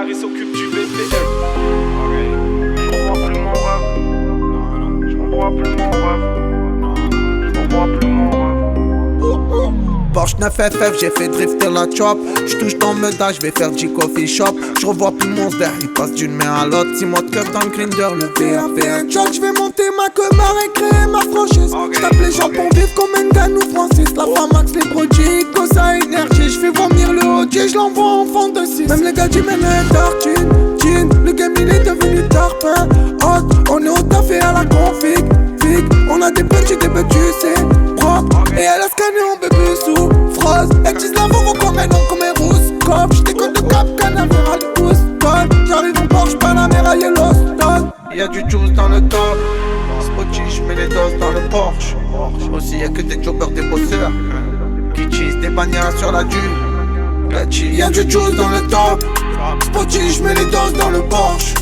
Ferrari s'occupe du BPM. Je revois plus mon rêve. Je revois plus mon rêve. Je revois plus mon rêve. Porsche 9FF, j'ai fait drifter la chop. J'touche dans me dash, j'vais faire du coffee shop. J'revois plus mon sder, il passe d'une main à l'autre. 6 mois de keuf dans le grinder, le VA fait un choc. J'vais monter ma comar et créer ma franchise. J'tape les gens pour vivre comme Ngan ou Francis. La Famax, les produits, Cosa énergie. J'fais vomir le OG, j'l'envoie en fond de 6. Même les gars du Ménédard, Chin, le game il est devenu tarpin. Hot, on est au taf et à la config. On a des petits, tu sais, propre. Et elle a scanné en bébé sous phrase. Elle dit la vont comme un nom, comme un rousse cop. J't'écoute de Cap Canaveral, Houston. J'arrive en Porsche, Panamera, Yellowstone. Y'a du juice dans le top. Spotty, j'mets les doses dans le Porsche. Aussi y'a que des jobbers, des bosseurs qui cheese des bagnas sur la dune. Y'a du juice dans le top. Spotty, j'mets les doses dans le Porsche.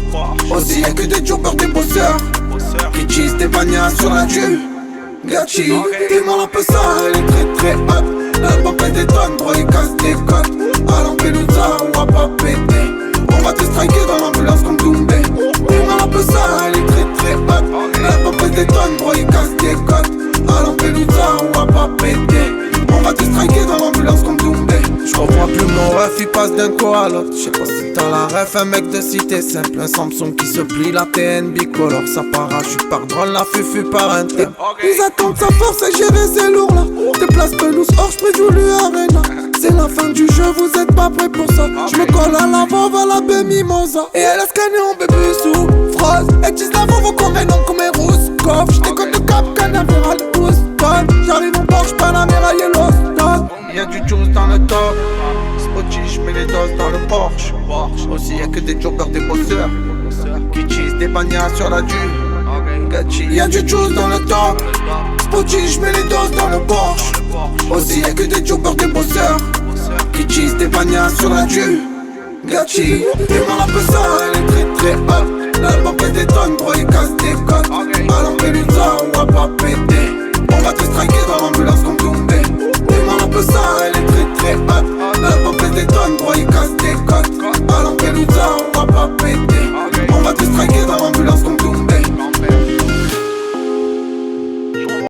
Aussi y'a que des jobbers, des bosseurs qui cheese des bagnas sur la dune. Gachi, dis-moi un peu ça, elle est très très hot. L'album pète des tonnes, bro, il casse des côtes. À Lampedusa, on va pas péter. On va te striker dans l'ambulance comme Doumbé. Dis-moi un peu ça, elle est très très hot. L'album pète des tonnes, bro, il casse des côtes. À Lampedusa, on va pas péter. On va te striker dans l'ambulance comme Doumbé. J'revois plus mon ref, il passe d'un co à l'autre. J'sais pas si t'as la ref, un mec de cité simple. Un Samsung qui se plie, la TN bicolore. Ça parachute par drone, la fufu par un thème. Ils attendent sa force et gérer ces lourds là. Déplace pelouse, hors j'pris du Arena. C'est la fin du jeu, vous êtes pas prêts pour ça. J'me colle à la veuve à la Mimosa. Et elle a scanné en bébé sous phrase. Elle dit la veuve comme un nom, comme un rousse coffre. J't'écoute de Cap Canaveral, Houston. J'arrive en Porsche, Panamera, Yellowstone. Y'a du juice dans le top. Spotty, j'mets les doses dans le Porsche. Aussi y'a que des jobbers, des bosseurs qui cheese des bagnas sur la dune. Y'a du juice dans le top. Spotty, j'mets les doses dans le Porsche. Aussi y'a que des jobbers, des bosseurs qui cheese des bagnas sur la dune. Gachi, dis-moi un peu ça, elle est très très hot. L'album pète des tonnes, bro, il casse des côtes. À Lampedusa, on va pas péter.